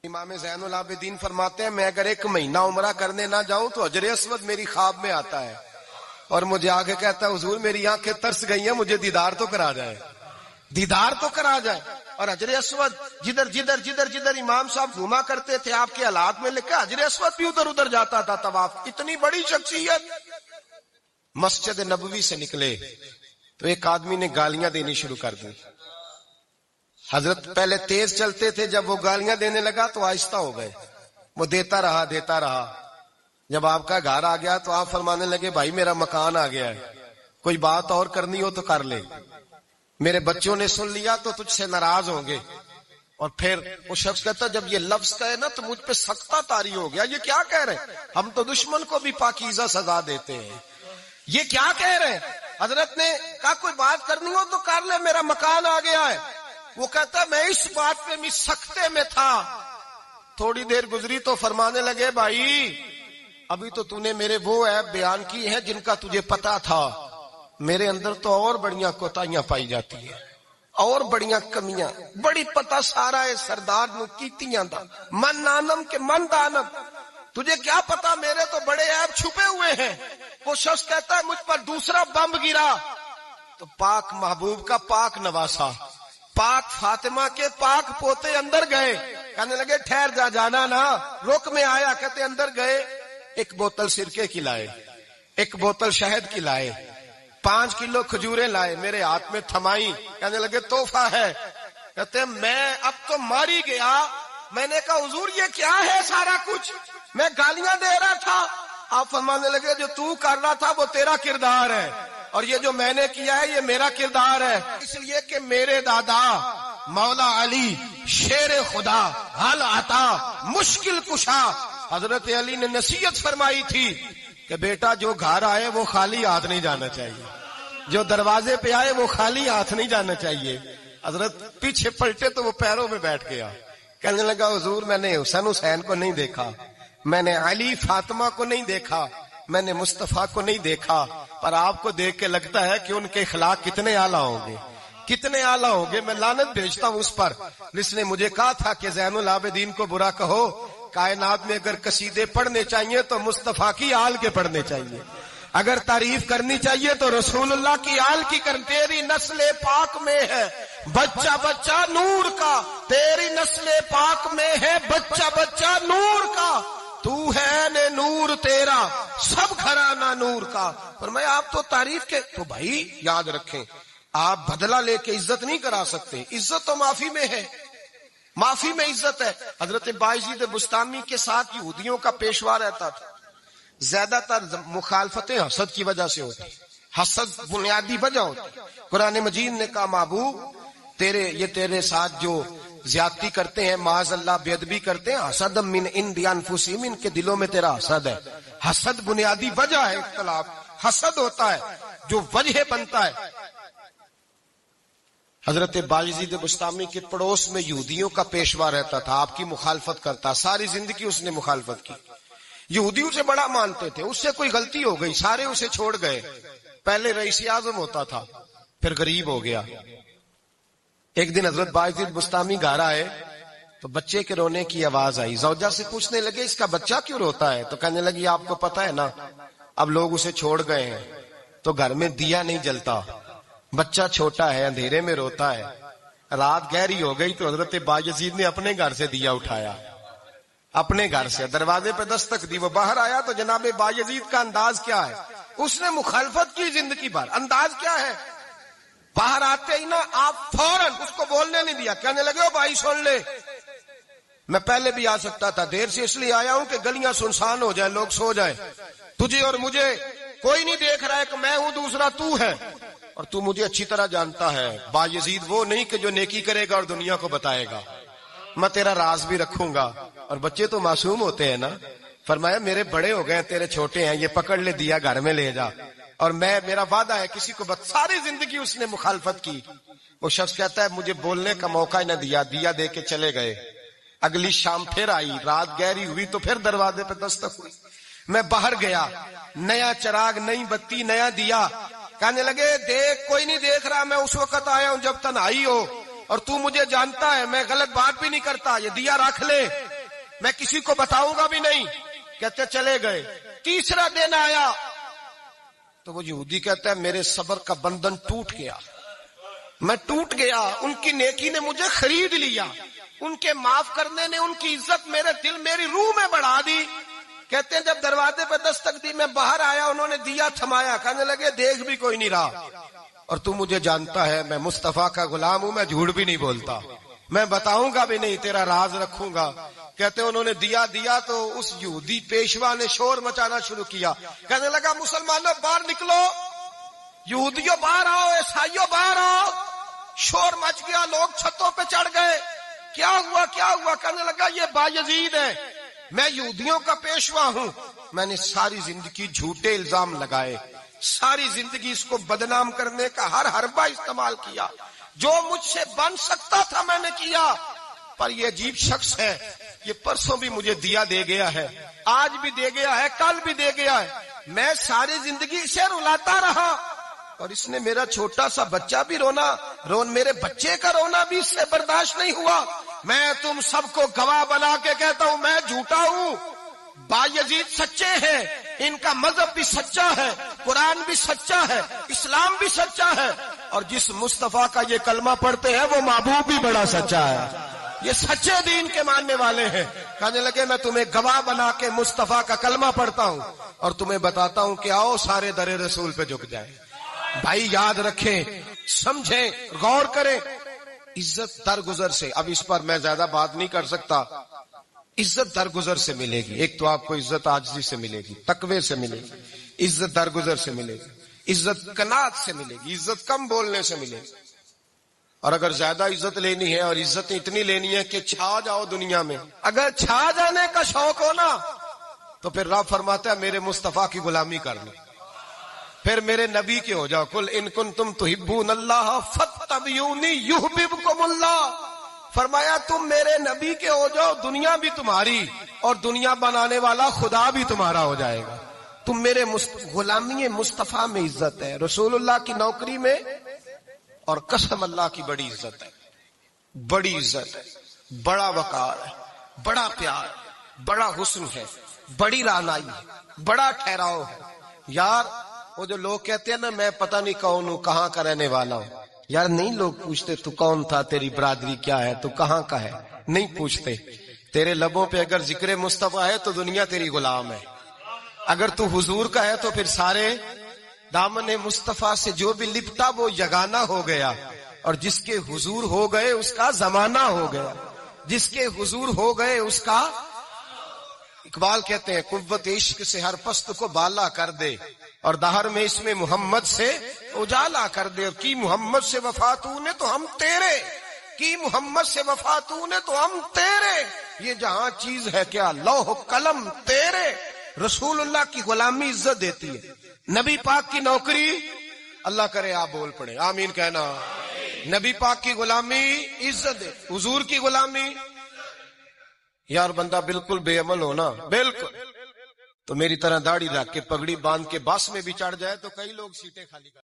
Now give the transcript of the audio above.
امام زین العابدین فرماتے ہیں میں اگر 1 مہینہ عمرہ کرنے نہ جاؤں تو حجر اسود میری خواب میں آتا ہے اور مجھے آگے کہتا ہے حضور میری آنکھیں ترس گئی ہیں، مجھے دیدار تو کرا جائے، دیدار تو کرا جائے۔ اور حجر اسود جدھر جدھر جدھر جدھر امام صاحب گھوما کرتے تھے آپ کے حالات میں لکھا حجر اسود بھی ادھر ادھر جاتا تھا طواف۔ اتنی بڑی شخصیت۔ مسجد نبوی سے نکلے تو ایک آدمی نے گالیاں دینی شروع کر دی۔ حضرت پہلے تیز چلتے تھے، جب وہ گالیاں دینے لگا تو آہستہ ہو گئے، وہ دیتا رہا۔ جب آپ کا گھر آ گیا تو آپ فرمانے لگے بھائی میرا مکان آ گیا ہے، کوئی بات اور کرنی ہو تو کر لے، میرے بچوں نے سن لیا تو تجھ سے ناراض ہوں گے۔ اور پھر وہ شخص کہتا جب یہ لفظ کہے نا تو مجھ پہ سختہ طاری ہو گیا، یہ کیا کہہ رہے ہیں؟ ہم تو دشمن کو بھی پاکیزہ سزا دیتے ہیں، یہ کیا کہہ رہے ہیں؟ حضرت نے کہا کوئی بات کرنی ہو تو کر لے، میرا مکان آ گیا ہے۔ وہ کہتا میں اس بات پہ بھی سختے میں تھا۔ تھوڑی دیر گزری تو فرمانے لگے بھائی ابھی تو نے میرے وہ عیب بیان کی ہیں جن کا تجھے پتا تھا، میرے اندر تو اور بڑیاں کوتاہیاں پائی جاتی ہیں، اور بڑیاں کمیاں، بڑی پتا سارا ہے سردار نو کیتیاں دا من نانم کے من دانم، تجھے کیا پتا میرے تو بڑے عیب چھپے ہوئے ہیں۔ وہ شخص کہتا ہے مجھ پر دوسرا بم گرا تو پاک محبوب کا پاک نواسا، پاک فاطمہ کے پاک پوتے اندر گئے، کہنے لگے ٹھہر جا، جانا نا، رک میں آیا۔ کہتے اندر گئے، 1 بوتل سرکے کی لائے، 1 بوتل شہد کی لائے، 5 کلو کھجوریں لائے، میرے ہاتھ میں تھمائی، کہنے لگے تحفہ ہے۔ کہتے میں اب تو ماری گیا، میں نے کہا حضور یہ کیا ہے سارا کچھ، میں گالیاں دے رہا تھا۔ آپ فرمانے لگے جو تو کر رہا تھا وہ تیرا کردار ہے اور یہ جو میں نے کیا ہے یہ میرا کردار ہے، اس لیے کہ میرے دادا مولا علی شیر خدا حل عطا مشکل کشا، حضرت علی نے نصیحت فرمائی تھی کہ بیٹا جو گھر آئے وہ خالی ہاتھ نہیں جانا چاہیے، جو دروازے پہ آئے وہ خالی ہاتھ نہیں جانا چاہیے۔ حضرت پیچھے پلٹے تو وہ پیروں میں بیٹھ گیا، کہنے لگا حضور میں نے حسین کو نہیں دیکھا، میں نے علی فاطمہ کو نہیں دیکھا، میں نے مصطفیٰ کو نہیں دیکھا، پر آپ کو دیکھ کے لگتا ہے کہ ان کے اخلاق کتنے اعلیٰ ہوں گے، کتنے اعلیٰ ہوں گے۔ میں لعنت بھیجتا ہوں اس پر جس نے مجھے کہا تھا کہ زین العابدین کو برا کہو، کائنات میں اگر قصیدے پڑھنے چاہیے تو مصطفیٰ کی آل کے پڑھنے چاہیے، اگر تعریف کرنی چاہیے تو رسول اللہ کی آل کی کر۔ تیری نسل پاک میں ہے بچہ بچہ نور کا، تیری نسل پاک میں ہے بچہ بچہ نور کا، تو ہے نے نور تیرا سب گھرانہ نور کا۔ فرمایا آپ تو تعریف کے، تو بھائی یاد رکھیں آپ بدلہ لے کے عزت نہیں کرا سکتے، عزت تو معافی میں ہے، معافی میں عزت ہے۔ حضرت بایزید بستامی کے ساتھ یہودیوں کا پیشوا رہتا تھا، زیادہ تر مخالفتیں حسد کی وجہ سے ہوتی، حسد بنیادی وجہ ہوتی۔ قرآن مجید نے کہا محبوب تیرے ساتھ جو زیادتی کرتے ہیں، معاذ اللہ بے ادبی کرتے ہیں، حسد من عند انفسہم، ان کے دلوں میں تیرا حسد ہے۔ حسد بنیادی وجہ ہے، اختلاف حسد ہوتا ہے جو وجہ بنتا ہے۔ حضرت بایزید بستامی کے پڑوس میں یہودیوں کا پیشوا رہتا تھا، آپ کی مخالفت کرتا، ساری زندگی اس نے مخالفت کی، یہودی اسے بڑا مانتے تھے، اس سے کوئی غلطی ہو گئی سارے اسے چھوڑ گئے۔ پہلے رئیس اعظم ہوتا تھا پھر غریب ہو گیا۔ ایک دن حضرت بایزید بستامی گھر آئے تو بچے کے رونے کی آواز آئی، زوجہ سے پوچھنے لگے اس کا بچہ کیوں روتا ہے؟ تو کہنے لگی آپ کو پتا ہے نا اب لوگ اسے چھوڑ گئے ہیں تو گھر میں دیا نہیں جلتا، بچہ چھوٹا ہے اندھیرے میں روتا ہے۔ رات گہری ہو گئی تو حضرت بایزید نے اپنے گھر سے دیا اٹھایا، اپنے گھر سے دروازے پہ دستک دی، وہ باہر آیا تو جناب بایزید کا انداز کیا ہے، اس نے مخالفت کی زندگی بھر، انداز کیا ہے، باہر آتے ہی نا آپ فوراً اس کو بولنے نہیں دیا، کہنے لگے او بھائی سن لے، میں پہلے بھی آ سکتا تھا، دیر سے اس لیے آیا ہوں کہ گلیاں سنسان ہو جائیں، لوگ سو جائیں، تجھے اور مجھے کوئی نہیں دیکھ رہا ہے کہ میں ہوں دوسرا تو ہے، اور تو مجھے اچھی طرح جانتا ہے بایزید وہ نہیں کہ جو نیکی کرے گا اور دنیا کو بتائے گا، میں تیرا راز بھی رکھوں گا۔ اور بچے تو معصوم ہوتے ہیں نا، فرمایا میرے بڑے ہو گئے تیرے چھوٹے ہیں، یہ پکڑ لے دیا گھر میں لے جا، اور میرا وعدہ ہے کسی کو ساری زندگی اس نے مخالفت کی۔ وہ شخص کہتا ہے مجھے بولنے کا موقع ہی نہ دیا، دیا دے کے چلے گئے۔ اگلی شام پھر آئی، رات گہری ہوئی تو پھر دروازے پہ دستک ہوئی، میں باہر گیا، نیا چراغ، نئی بتی، نیا دیا، کہنے لگے دیکھ کوئی نہیں دیکھ رہا، میں اس وقت آیا ہوں جب تنہائی ہو، اور تو مجھے جانتا ہے میں غلط بات بھی نہیں کرتا، یہ دیا رکھ لے۔ میں کسی کو بتاؤں گا بھی نہیں. کہتے چلے گئے. تیسرا دن آیا تو وہ یہودی کہتا ہے میرے صبر کا بندھن ٹوٹ گیا, میں ٹوٹ گیا. ان کی نیکی نے مجھے خرید لیا, ان کے معاف کرنے نے ان کی عزت میرے دل میری روح میں بڑھا دی. کہتے ہیں جب دروازے پہ دستک دی میں باہر آیا, انہوں نے دیا تھمایا, کہنے لگے دیکھ بھی کوئی نہیں رہا, اور تو مجھے جانتا ہے میں مصطفیٰ کا غلام ہوں, میں جھوٹ بھی نہیں بولتا, میں بتاؤں گا بھی نہیں, تیرا راز رکھوں گا. کہتے ہیں انہوں نے دیا تو اس یہودی پیشوا نے شور مچانا شروع کیا, کہنے لگا مسلمانوں باہر نکلو, یہودیوں باہر آؤ, عیسائیوں باہر آؤ. شور مچ گیا, لوگ چھتوں پہ چڑھ گئے. کیا ہوا کیا ہوا؟ کہنے لگا یہ بایزید ہے, میں یہودیوں کا پیشوا ہوں, میں نے ساری زندگی جھوٹے الزام لگائے, ساری زندگی اس کو بدنام کرنے کا ہر حربہ استعمال کیا, جو مجھ سے بن سکتا تھا میں نے کیا. پر یہ عجیب شخص ہے, یہ پرسوں بھی مجھے دیا دے گیا ہے, آج بھی دے گیا ہے, کل بھی دے گیا ہے, میں ساری زندگی اسے رلاتا رہا, اور اس نے میرا چھوٹا سا بچہ بھی میرے بچے کا رونا بھی اس سے برداشت نہیں ہوا. میں تم سب کو گواہ بنا کے کہتا ہوں میں جھوٹا ہوں, بایزید سچے ہیں, ان کا مذہب بھی سچا ہے, قرآن بھی سچا ہے, اسلام بھی سچا ہے, اور جس مصطفیٰ کا یہ کلمہ پڑھتے ہیں وہ محبوب بھی بڑا سچا ہے, یہ سچے دین کے ماننے والے ہیں. کہنے لگے میں تمہیں گواہ بنا کے مصطفیٰ کا کلمہ پڑھتا ہوں اور تمہیں بتاتا ہوں کہ آؤ سارے در رسول پہ جھک جائیں. بھائی یاد رکھیں, سمجھیں, غور کریں. عزت درگزر سے, اب اس پر میں زیادہ بات نہیں کر سکتا. عزت درگزر سے ملے گی. ایک تو آپ کو عزت عاجزی سے ملے گی, تقوی سے ملے گی, عزت درگزر سے ملے گی, عزت قناعت سے ملے گی, عزت کم بولنے سے ملے گی. اور اگر زیادہ عزت لینی ہے اور عزت اتنی لینی ہے کہ چھا جاؤ دنیا میں, اگر چھا جانے کا شوق ہو نا تو پھر رب فرماتا ہے میرے مصطفیٰ کی غلامی کر لو, پھر میرے نبی کے ہو جاؤ. قل ان کنتم تحبون اللہ فاتبعونی یحببکم اللہ. فرمایا تم میرے نبی کے ہو جاؤ, دنیا بھی تمہاری اور دنیا بنانے والا خدا بھی تمہارا ہو جائے گا. تم میرے غلامی مصطفیٰ میں عزت ہے, رسول اللہ کی نوکری میں, اور قسم اللہ کی بڑی عزت ہے, بڑی عزت ہے, بڑا وقار ہے, بڑا پیار, بڑا حسن ہے, بڑی رعنائی ہے, بڑا ٹھہراؤ ہے. یار وہ جو لوگ کہتے ہیں نا میں پتہ نہیں کون ہوں, کہاں کا رہنے والا ہوں, یار نہیں لوگ پوچھتے تو کون تھا, تیری برادری کیا ہے, تو کہاں کا ہے, نہیں پوچھتے. تیرے لبوں پہ اگر ذکر مصطفیٰ ہے تو دنیا تیری غلام ہے, اگر تو حضور کا ہے تو پھر سارے دامن مصطفیٰ سے جو بھی لپٹا وہ یگانہ ہو گیا, اور جس کے حضور ہو گئے اس کا زمانہ ہو گیا, جس کے حضور ہو گئے اس کا. اقبال کہتے ہیں قوت عشق سے ہر پست کو بالا کر دے, اور دہر میں اس میں محمد سے اجالا کر دے. اور کی محمد سے وفا تو نے تو ہم تیرے, کی محمد سے وفا تو نے تو ہم تیرے, یہ جہاں چیز ہے کیا لوح قلم تیرے. رسول اللہ کی غلامی عزت دیتی ہے, نبی پاک کی نوکری, اللہ کرے آپ بول پڑے آمین کہنا. نبی پاک کی غلامی عزت دے, حضور کی غلامی. یار بندہ بالکل بے عمل ہو نا, بالکل, تو میری طرح داڑھی رکھ کے پگڑی باندھ کے بس میں بھی چڑھ جائے تو کئی لوگ سیٹیں خالی کر